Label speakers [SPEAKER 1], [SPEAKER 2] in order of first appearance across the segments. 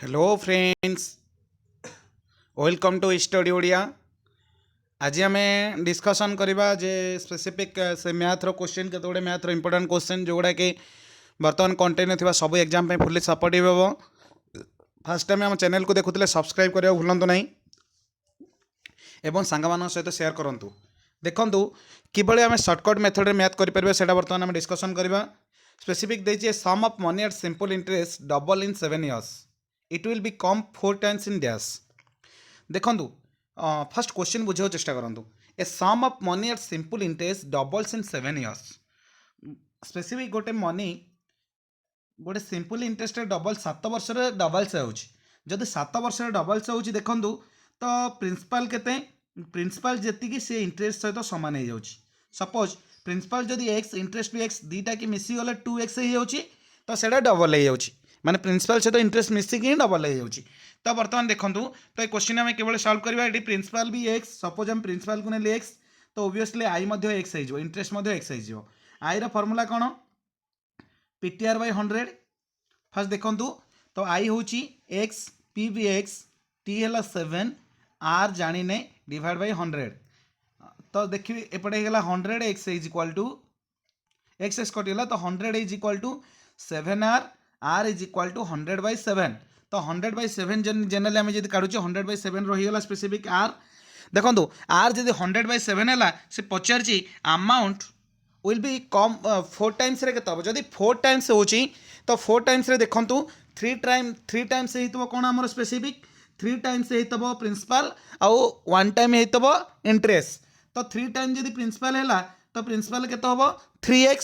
[SPEAKER 1] Hello friends, welcome to study Odia. आज आम discussion करवा जे स्पेसिफिक से मैथ रो क्वेश्चन के गुड़े मैथ रो इंपोर्टेंट क्वेश्चन जोड़ा कि बर्तमान कंटेन्यू थी सब एग्जाम पे फुल्ली सपोर्टिव हम। फास्ट टाइम आम चैनल को देखुले सब्सक्राइब करने भूलु ना एवं सांग मान सहित सेयार करूँ। देखूँ किभली आम सर्टकट मेथड रे मैथ करें से बर्तमान आम डिस्कसन करवा। स्पेसिफिक देखिए sum of money at simple interest double in 7 years it will be come 4 times in dash. देखूँ फर्स्ट क्वेश्चन बुझे चेष्टा करूँ। A sum of money at simple interest doubles in 7 years। Specific गोटे money गोटे simple interest double 7 वर्ष doubles होदी 7 वर्ष doubles हो देखूँ तो प्रिंसिपल केते प्रिंसिपल जी सी इंटरेस्ट सहित सामान हो जाऊँगी। सपोज प्रिंसिपल जदि एक्स इंटरेस्ट भी एक्स दीटा कि मिसीगले 2x तो सेटा डबल हो जाऊँगी माने प्रिंसिपल सहित इंटरेस्ट मिसिक ही डबल हो जाऊँगी। तो बर्तमान देखूँ तो ये क्वेश्चन आम केवल सल्व करवा ये प्रिंसिपल भी एक्स सपोज हम प्रिंसिपल को नेले एक्स तो ओबियसली आई एक्स हो इंटरेस्ट एक्स हो आई फर्मूला कौन पीटीआर बाय 100। फर्स्ट देखूँ तो आई हूँ एक्स पी भी एक्स टी है 7 आर जाने डिवाइड बाय 100 तो देखिए एपटे 100 x is equal to x x कटिगला तो 100 is equal to 7 R is equal to 100/7 तो 100/7 जनरली आम जब काढ़ुचे 100/7 रहीगला स्पेसिफिक आर। देखो आर जब 100/7 है से पचार amount will be come 4 times रे केते जदि 4 times होची तो 4 times रे देखूँ 3 times होइतबो कोन हमर स्पेसिफिक 3 times होइतबो प्रिंसिपल आउ 1 time होइतबो इंटरेस्ट तो 3 times जदि प्रिंसिपल हैला तो प्रिंसिपल केते होबो 3x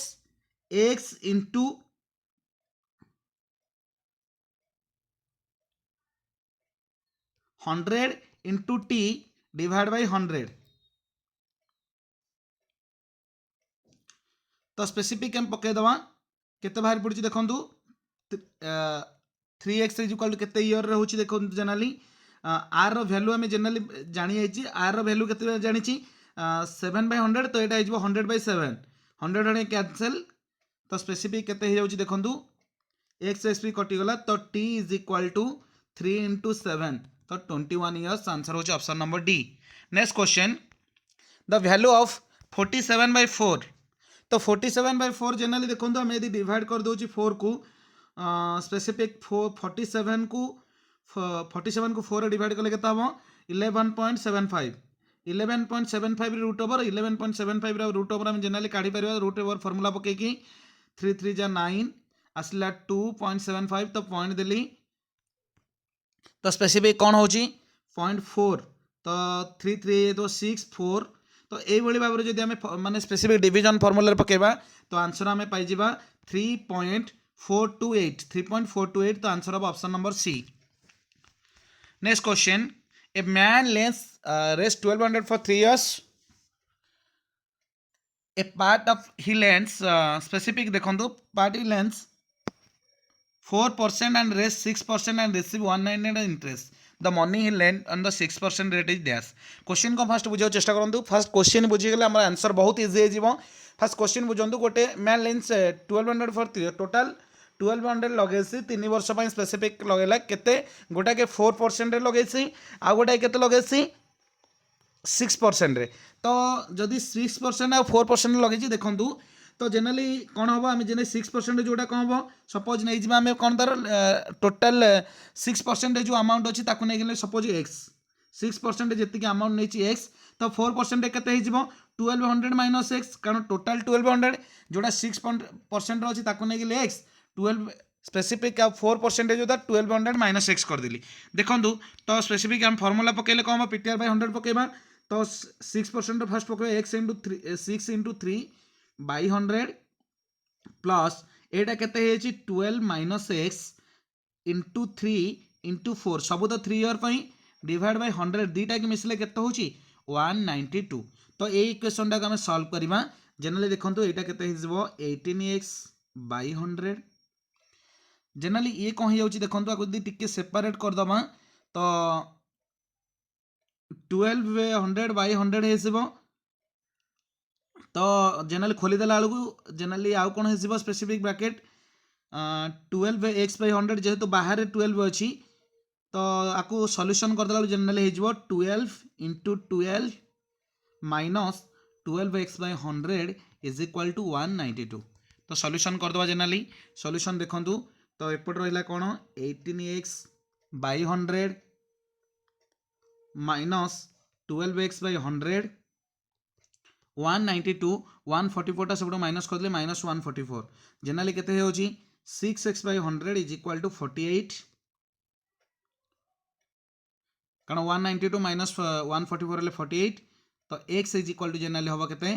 [SPEAKER 1] x into 100 into T divide by 100 तो स्पेसिफिक हम पकईदे केते बाहर पड़ी देखूँ 3x इज इक्वल टू केते ईयर रे होची देखो जनरली आर रो वैल्यू आम जनरली जानी जाइए आर रो वैल्यू केते जानी 7/100 तो यहाँ हो 100/7 100 कैंसल तो स्पेसिफिक केते हो देखूँ एक्स एस पी कटिगला तो t is equal to 3 into 7 तो 21 years आंसर हो option number D. Next question the value of 47/4 तो 47/4 जनरली देखो आम यदि डिवाइड कर दूँ 4 को स्पेसिफिक 47 को 4 डिवाइड कले केता हम 11.75 11.75 रूट ओवर 11.75 रूट ओवर आम जनरली काढ़ी पार रूट ओवर फर्मूला पकईकि 3 3 जा 9 आसला 2.75 तो पॉइंट देली तो स्पेसिफिक कौन हो 0.4 तो 3 3 तो 6 4 तो यही भाव में जब आम माने स्पेसिफिक डिवीजन फर्मूला पकेबा तो आंसर आम पाई 3.428 3.428 तो आंसर हम option number C. Next question a man lends rest 1200 for 3 years a part of he lends specific देखो part he lends 4% and raise 6% and receive 190 interest. The money he lent on the 6% rate is dash. Question को first बुझे चेष्टा करूँ। First question बुझीगले आम answer बहुत easy हो। First question बुझुँ गोटे man lens 1200 for total 1200 लगे 3 वर्ष स्पेसिफिक लगेगा केते गोटा के 4% लगे आ गोटा के लगे 6% तो जदि 6% आ 4% लगे देखूँ तो जनरली कौन हम आम जेने 6% जोटा कौन हम सपोज नहीं आम कौन तार टोटाल 6% जो अमाउंट अच्छी नहीं सपोज एक्स 6% जी अमाउंट नहीं एक्स तो 4% के 1200 माइनस एक्स कारण टोटाल 1200 जोटा 6% अच्छी नहीं एक्स 12 स्पेसिफिक 4% जो 1200 माइनस एक्स करदेली। देखूँ तो स्पेसिफिक आम फर्मूला पकड़े कौन हम पीटीआर बाय 100 पकईबा तो 6% फर्स्ट पकड़ x into 6 into 3 by 100 plus iota केते 12 माइनस एक्स इंटू 3 इंटू 4 सब तो 3 ईयर डिवाइड बाय 100 दीटा कि मिसले केते हो 192 तो ये इक्वेशन टाक आम सॉल्व करवा जनरली देखो यहाँ केते 18x by 100 जनरली ये कौन हो देखो आपको टी सेपरेट करदे तो 1200 by 100 हो तो जनरली खोलीदेला बेलू जनरली आउ कौन हो स्पेसिफिक ब्रैकेट 12x/100 जेहेतु बाहर 12 अच्छी तो आपको सॉल्यूशन करदेला जनरली हो 12 into 12 minus 12x/100 is equal to 192। तो सॉल्यूशन करदे जनरली सॉल्यूशन देखूँ तो एपट रहा कौन 18x/100 माइनस 12x/100 192 144 सब माइनस करदे माइनस 144 जनरली केते हो 6x/100 इज इक्वाल टू 48 कारण 192 माइनस 144 हेल्ले 48 तो x is equal to generally हम के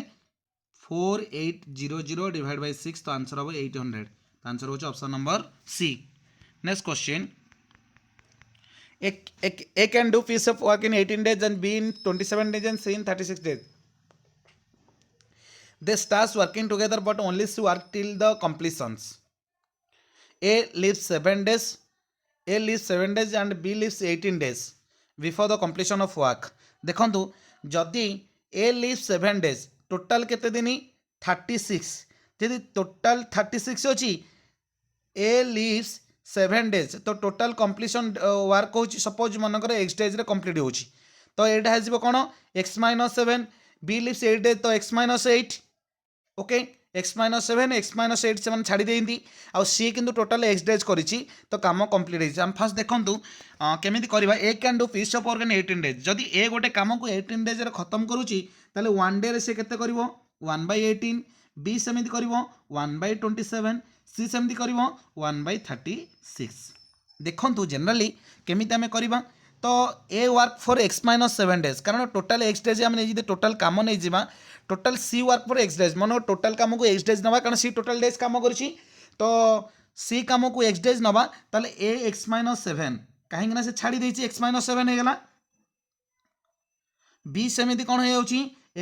[SPEAKER 1] 4800 डिवाइड बाय 6 तो आंसर हम 800 तो आंसर हो option number C. Next question A can do piece of work in 18 days and B in 27 days and C in 36 days. They start working together but only work till the completions. A lives 7 days, A lives 7 days and B lives 18 days before the completion of work. देखो जदि A lives 7 days total केते दिन 36 जदि total 36 अच्छी A lives 7 days तो total completion work हो suppose मनकर x days रे complete हो तो यहाँ हो कौन x-7 B lives 8 days तो x-8 ओके x-7 x-8 से छाड़ी देती आउ सी किंतु टोटाल एक्स डेज करी तो काम कंप्लीट होती है। फास्ट देखूँ केमी करवा A can do piece of work in 18 days जदि ए गोटे कम को 18 डेज खत्म करुच्ची ताले 1 डे से केते करिवो 1/18 बी सेमती कर 1/27 सी सेमती कर 1/36। देखूँ जनरली केमी आम करवा तो A work for x-7 days कारण टोटाल एक्स डेज आम नहीं टोटाल कम नहीं जावा total C work for x days मन टोटाल कम को एक्स डेज नवा कारण सी टोटाल डेज कम करुच्ची तो सी कम को एक्स डेज नवा ताले ए x-7 कहीं से छाड़ी देछि x-7 हो गला बी सेमती कौन हो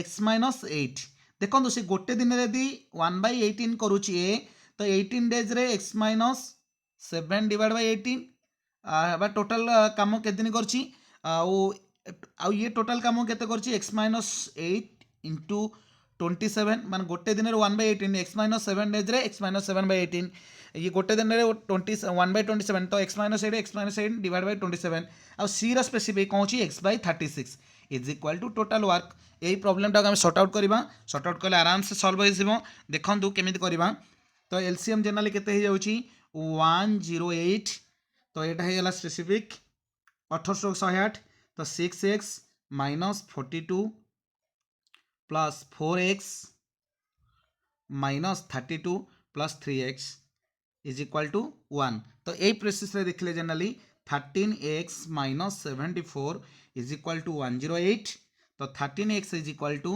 [SPEAKER 1] x-8 देखो सी गोटे दिन यदि 1/18 करुच्ची ए तो 18 डेज रे x-7 डिवाइड बाय 18 टोटाल काम के दिन करछि ये टोटाल काम केते करछि x-8 इंटू 27 मान गोटे दिन 1/18 x-7 डेज रे x-7/18 ये गोटे दिन 1/27 तो x-8 डिवाइड बाय 27 आ सी रो स्पेसिफिक कौन x/36 is equal to total work यही प्रोब्लेम टाक सॉर्ट आउट करवा सॉर्ट आउट कले आराम से सॉल्व हो देखूँ केमी करवा तो एलसीएम जनरली केते हो जाउची 108 तो यहाँ होगा स्पेसिफिक 1808 तो 6x minus 42 plus 4x minus 32 plus 3x is equal to 1 तो यही प्रोसेस रे देखले generally 13x minus 74 is equal to 108 तो 13x is equal to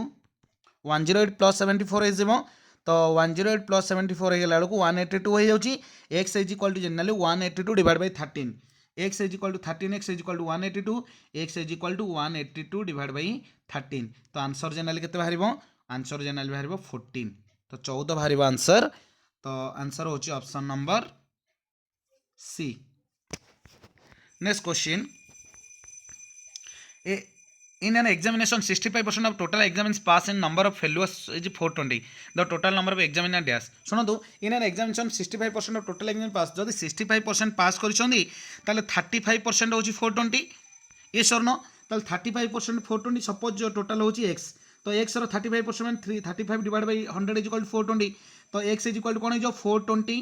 [SPEAKER 1] 108 plus 74 हो तो 108 प्लस 74 हो गला बेलू 182 हो जाऊँगी x is equal to generally 182 divide by 13 x is equal to 13x is equal to 182 x is equal to 182 divide by 13 तो answer generally केते बाहर आंसर जनरली बाहर 14 तो 14 बाहर आंसर तो आंसर होची option number C. Next question in an examination 65% of total examinations pass in number of failures is 420 the total number of examiner dash सुनतु in an examination 65% of total exam pass जदि 65% पास करिसंदी ताले 35% होची 420 yes or no ताले 35% 420 suppose जो total होची x तो x रो 35% 35 divide by 100 is equal to 420 तो x is equal to कोन हो 420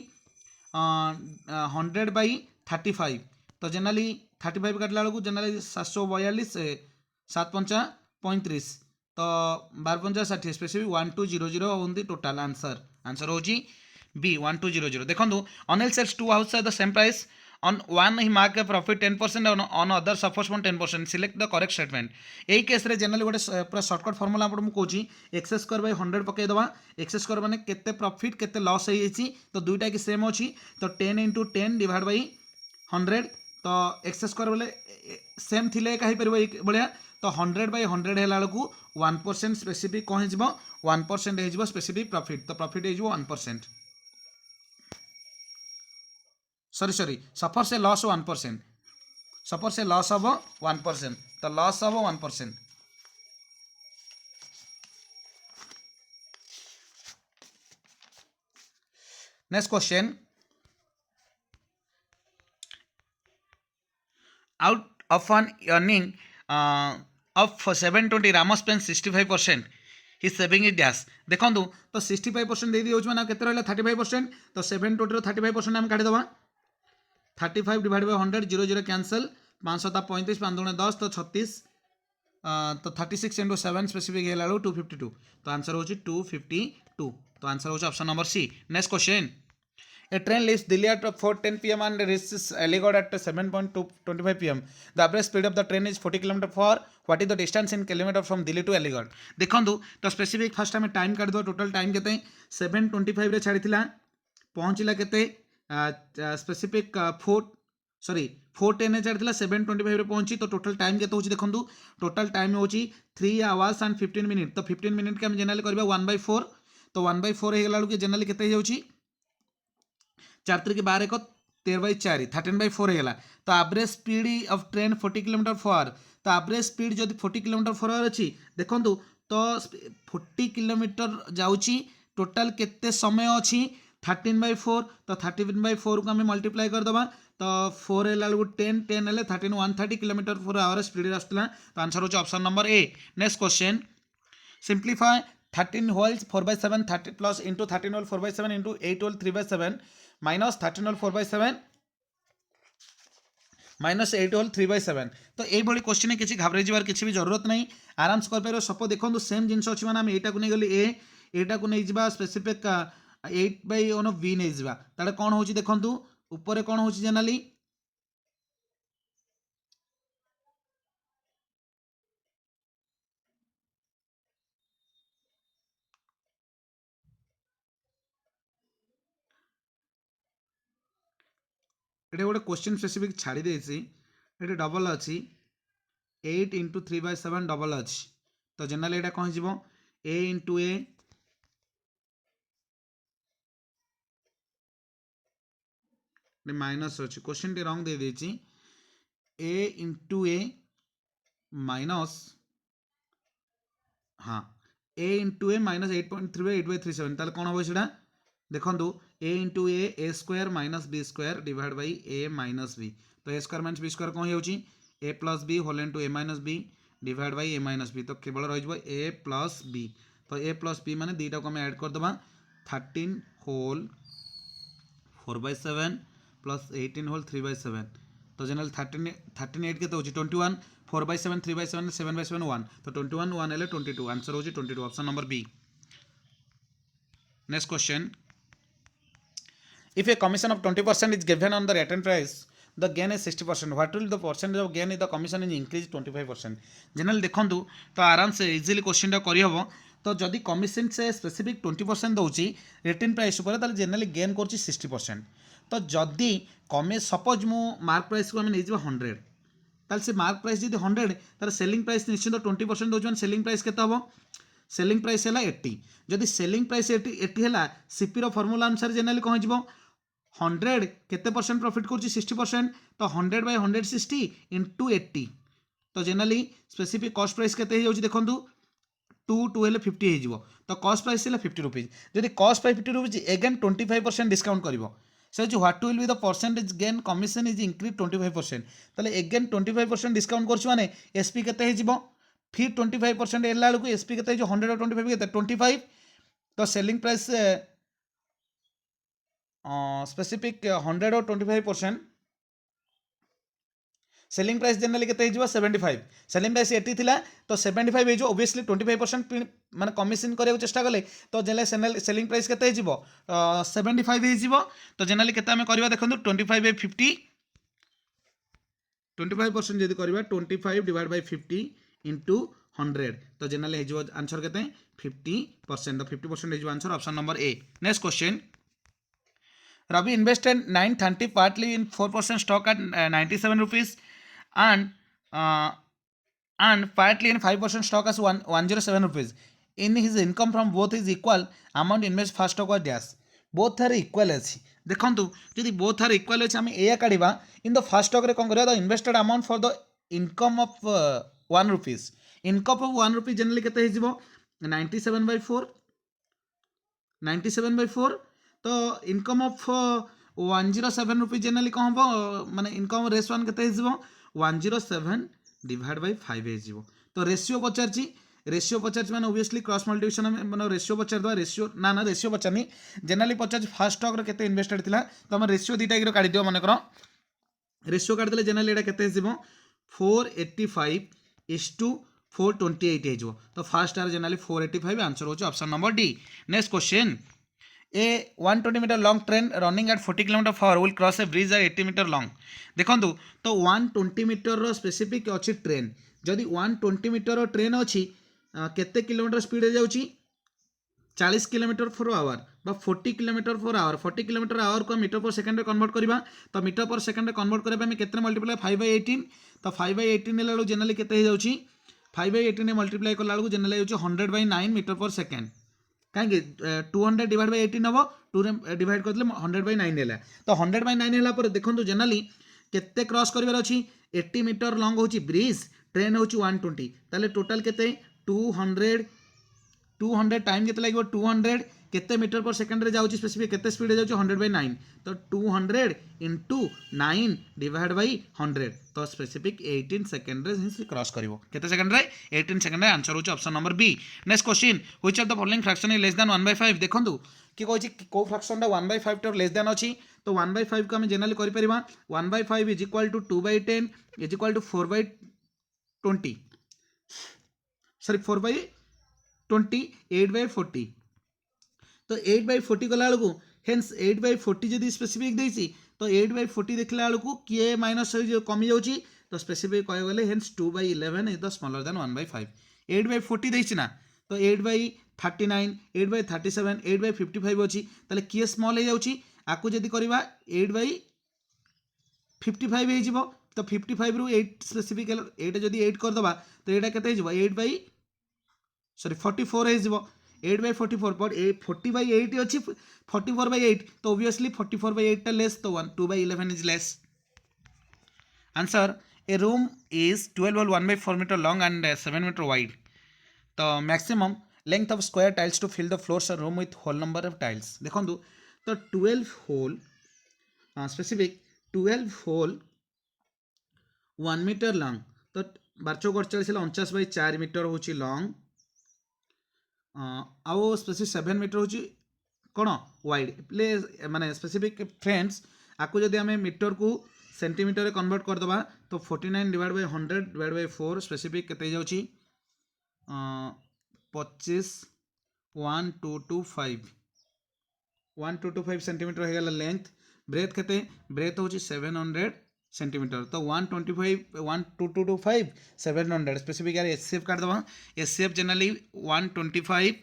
[SPEAKER 1] 100 बाय 35 तो जनरली 35 काटला बेलू जनरली 742 7×5 35 तो 12×5 60 स्पेसिफिक 1200 होती टोटाल आंसर आंसर हो बी 1200 देखो Anil sells 2 house the same price on one he mark a profit 10% on other suffers from 10% select the correct statement यही case रे जनरली गोटे पूरा शॉर्टकट फॉर्मूला आपको कहूँ एक्स स्क्वायर बाय 100 पकईदे एक्स स्क्वायर मैंने केते प्रॉफिट केते लॉस हो तो दुईटा की सेम अच्छी तो 10 × 10 डिवाइड बाय 100 तो एक्स स्क्वायर बोले सेम थिले कहीं भाया तो 100/100 है बेलू 1% स्पेसिफिक कौन हो 1% हो स्पेसिफिक प्रॉफिट तो प्रॉफिट हो 1% सॉरी सफर से लॉस 1% सफर से लॉस हम 1% तो लॉस हम 1%। Next question out of an earning of 720 Ramos spends 65%. He saving it dash देखो तो 65% दे दिए मैंने केते रहा 35% तो 720 35% आम काढ़ीदे 35 डिवाइड बाय 100 0 0 कैंसल 535 5 दूने 10 तो 36 तो 36 इंटू 7 स्पेसिफिक है 252 तो आंसर हो 252 तो आंसर हो option number C next question A train leaves Delhi at 4:10 p.m. and reaches Aligarh at 7:25 p.m. The average speed of the train is 40 km per hour. What is the distance in kilometer from Delhi to Aligarh? देखो तो specific fast आम time काढ़ total time के 7:25 छाड़ी पहुँचला के specific 4:10 छाड़ी 7:25 पहुँची तो टोटल टाइम के देखो टोटल टाइम हो 3 hours and 15 minutes तो 15 मिनट के जनरली करवा 1/4 तो 1/4 होगा बेलू जनरली के 4 3 12 1 13/4 13/4 होगा तो average speed of train 40 km per hour तो एवरेज स्पीड जब 40 km per hour अच्छी देखो तो 40 km जाऊँगी टोटाल केते समय अच्छी 13/4 तो 13/4 को आम मल्टीप्लाई करदे तो 4 है 10 10 है 13 130 km per hour स्पीड आसला तो आंसर हो option number A next question simplify 13 whole 4/7 30 plus into 13 whole 4/7 into 8 whole 3/7 minus 13 whole 4/7 minus 8 whole 3/7 तो यही क्वेश्चन किसी घाबरे जावार किसी भी जरूरत नहीं आराम से कर सपोज देखो सेम जिन अच्छी मैंने यहाँ को नहीं गली एटा को नहीं जा स्पेसिफिक 8/1 बी नहीं जा ताले कौन हो देखो ऊपर कौन हो जेनराली ये गोटे क्वेश्चन स्पेसिफिक छाड़ी देसी ये डबल अच्छी 8 इंटू 3/7 डबल अच्छी तो जनरली यहाँ कौन हो ए इंटू ए माइनस अच्छी क्वेश्चन टी रंग दे देची ए इंटू ए माइनस हाँ ए इंटू ए माइनस 8.3 8/37 ताले कौन हम सीटा देखो a into a square minus b square divide by a minus b तो a square minus b square कौन हो a plus b whole into a minus b divide by a minus b तो केवल रही ए प्लस बी तो ए plus B मैंने दुईटा को आम एड करदे 13 होल 4/7 प्लस 18 होल 3/7 तो जनरल 13 8 के 21 4/7 3/7 7/7 1 तो 21 1 है 22 आंसर हो 22 option number B next question If a commission of 20% is given on the return price, the gain is 60%. What will the percentage of gain if the commission is increased 25%? General देखूँ तो आराम से easily question टा करहब तो जदि commission से specific 20% दूसरी return price उपर जनरली गेन कर 60% तो जदि कमे सपोज मु मार्क प्राइस को आम नहीं 100 ताल से मार्क प्राइस जब 100 तार सेलिंग प्राइस निश्चित 20% दूसरी सेलिंग प्राइस के हम सेलिंग प्राइस है 80 जदि सेलिंग प्राइस 80 है सीपी फर्मूला अनुसार जनरली कौन हो 100 केते परसेंट प्रॉफिट कर 60% तो 100/160 इंटू 80 तो जनरली स्पेसिफिक कॉस्ट प्राइस केते हो देखो 2 2 है 50 हो तो कॉस्ट प्राइस है 50 रुपीज जदि cost price 50 rupees again 25% discount कर से what will be the percentage gain commission is increase 25% ताले एगेन 25% डिस्काउंट कर माने एसपी केते हो फिर 25% एला बेलू एसपी केते 100 और 25 केते 25 तो सेलिंग प्राइस स्पेसिफिक 100 और 25% सेलिंग प्राइस जनरली केते 75 सेलिंग प्राइस 80 थिला तो 75 हो ओबियसली 25% माने कमिशन करिया चेष्टा कले तो जनरली सेलिंग प्राइस केते 75 हो तो जनरली केते हमें करबा देखंतु 25/50 25% जदि करबा 25 डिवाइड बाय 50 इंटू 100 तो जनरली हो आंसर केते 50% तो 50% हो answer option number A next question Ravi invested 930 partly in 4% stock at 97 rupees and partly in 5% stock as 107 rupees. In his income from both is equal amount invest first stock or dash. Both are equal अच्छी देखो जदि both are equal अच्छे आम या काढ़ा in the fast stock रे कौन करिया the invested amount for the income of 1 rupees income of 1 rupees generally केते हो 97/4 97/4 तो इनकम ऑफ 107 रुपीज जनरली कौन हम माने इनकम रेस वन केते हो 107 डिवाइड बाय 5 हो तो रेशियो पचार मैंने ओबियसली क्रॉस मल्टीप्लिकेशन मैंने रेशियो पचार दवा रेशियो ना रेशियो पचारनी जनरली पचार फास्ट स्टॉक रो केते इन्वेस्टेड थिला तो हम रेशियो दुटा की काढी दियो मन कर रेशियो काढी देले जनरली एटा केते हिसबो 485:428 हो तो फास्ट आर जनरली 485 आंसर हो option number D. Next question a 120 metre long train running at 40 km/h will cross a bridge at 80 metre long देखो तो 120 मीटर स्पेसिफिक अच्छी ट्रेन जदि 120 मीटर ट्रेन अच्छी केते किलोमीटर स्पीड जाऊँगी 40 km/h बा 40 km/h 40 km/h को मीटर पर सेकेंड कन्वर्ट करवा तो मीटर पर सेकेंड कन्वर्ट करने केते मल्टीप्लाई 5/18 तो 5/18 बेलू जनरली केते हो 5/18 मल्टीप्लाई कला जनरली हो 100/9 मीटर पर सेकेंड कहीं 200 डिवाइड बाय 18 हम 2 डिवाइड करदे 100/9 है तो 100/9 है देखो जनरली केते क्रॉस करार अच्छी 80 मीटर लॉन्ग हो ब्रिज ट्रेन हो 120 ताले टोटल केते 200 टाइम केते लगे 200 केते मीटर पर सेकेंड रे जाउची स्पेसिफिक केते स्पीड रे जाउची 100/9 तो 200 * 9 डिवाइड बाय 100 तो स्पेसिफिक 18 सेकेंड रे से क्रॉस करिवो केते सेकेंड रे 18 सेकेंड रे आंसर होची option number B. Next question which of the following fraction is less than 1/5 देखंतु कि कहछि को फ्रैक्शन दा 1/5 तो लेस देन अछि तो 1/5 को हम जनरली करि परिबा 1/5 is equal to 2/10 is equal to 4/20 sorry 4/20 8/40 तो 8/40 गला बेलू हेन्स 8/40 जदि स्पेसिफिक देसी तो 8/40 देखला बेलू किए माइनस कमी जाऊँगी तो स्पेसिफिक कह गले hence 2/11 is the smaller than 1/5 8/40 देसी ना तो 8/39 8/37 8/55 अच्छी ताले किए स्मॉल हो जाऊँगी आपको जदि करवा 8/55 हो तो 55 रू 8 स्पेसिफिक 8 जदि 8 करदे तो यहाँ के 44 हो 8/44 बट 40/8 अच्छी 44/8 तो ऑब्वियसली 44/8 लेस तो 2/11 is less answer a room is 12 wall 1/4 metre long and 7 metre wide तो maximum length of square tiles to fill the floors room with whole number of tiles देखो तो 12 whole specific 12 whole 1 metre long तो 1248 49/4 metre हूँ long आउ specific 7 metre हूँ कौन wide play माने specific friends आपको जब आम मीटर को सेंटीमीटर कन्वर्ट करदे तो 49 divide by 100 divide by 4 specific केते जाउची 25 1225 सेंटीमीटर हो गला लेंथ ब्रेथ केते ब्रेथ हूँ 700 सेंटीमीटर तो 1225 700 स्पेसिफिक यार एचसीएफ काट दबा एचसीएफ जनरली 125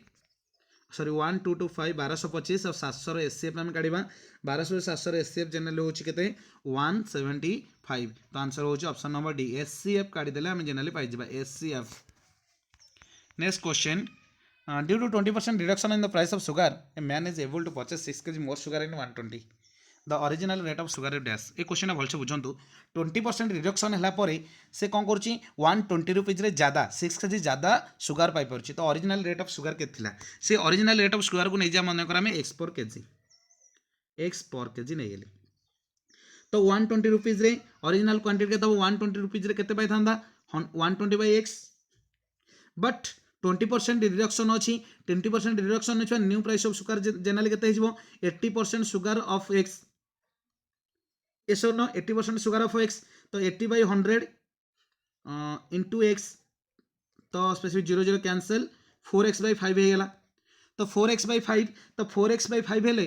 [SPEAKER 1] सॉरी 1225 1225 और 700 एचसीएफ आम काढ़ा 1200 700 एचसीएफ जनरली हूँ केते 175 तो आंसर हूँ ऑप्शन नंबर डी एचसीएफ काढ़ीदे आम जनरली पाइबा HCF. Next question due to 20% reduction in the price of sugar a man is able to purchase 6 kg more sugar in 120 the original rate of sugar dash ये क्वेश्चन भलसे बुझंतु 20% reduction है से कौन कर 120 रुपीज ज़्यादा 6 kg ज़्यादा सुगर पाई पार्छ तो ओरिजिनल रेट ऑफ सुगर के से ओरिजिनल रेट ऑफ सुगर को नहीं जा मन कर एक्स पर केजी नहीं गले तो 120 रुपीज ओरिजिनल क्वांटिटी के 120 रुपीज के 120/x बट 20% रिडक्शन अच्छी 20% रिडक्शन अच्छे new price of sugar generally के 80% sugar of x yes or no 80% sugar of x तो 80/100 इंटू एक्स तो स्पेसिफिक 0 कैंसल 4x/5 हो गला तो 4x/5 तो 4x/5 हेले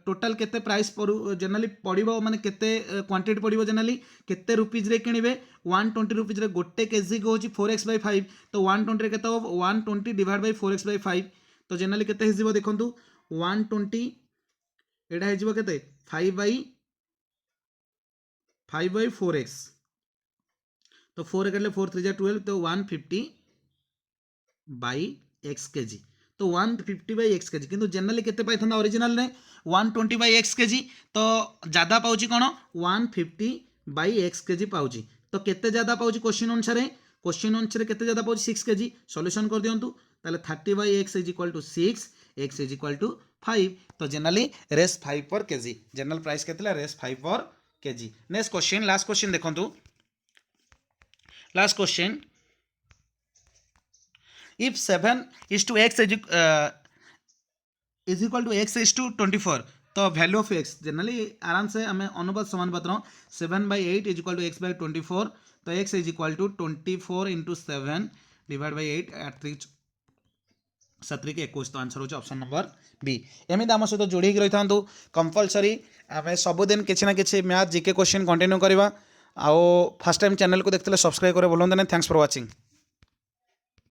[SPEAKER 1] टोटल केते प्राइस जनरली पड़ो माने केते क्वांटिटी पड़ो जनरली केते रुपीज रे किनिबे 120 रुपीज रे गोटे केजी को होची 4x/5 तो 120 रे केते 120 डिवाइड बाय 4x/5 तो जनरली केते हिजिबो देखंतु 120 एटा हिजिबो केते 5/4x तो 4 काटले 4 3 12 तो 150/x केजी तो 150/x केजी किंतु जनरली केते पाई था ओरिजिनल ने 120/x केजी तो ज्यादा पाउची कोन 150/x केजी पाउची तो केते ज्यादा पाउची क्वेश्चन अनुसार केते ज्यादा पाउची 6 केजी सॉल्यूशन कर दियंतु ताले 30/x is equal to 6 x is equal to 5 तो generally Rs 5 per kg general price केते Rs 5 per kg. Next question last question देखंतु last question if 7 is to x is equal to x is to 24 तो value of x generally आराम से हमें अनुपात समानुपात्र 7/8 is equal to x by 24 तो x is equal to 24 into 7 divided by 8 at 3 7 21 तो answer होचे option number B एमिति आम सहित जोड़ी रही था कंपलसरी आम सबुदिन किसी ना किसी मैथ जीके क्वेश्चन कंटिन्यू करवा आउ फर्स्ट टाइम चैनल को देखते सब्सक्राइब करे बोलते थैंक्स फॉर वाचिंग।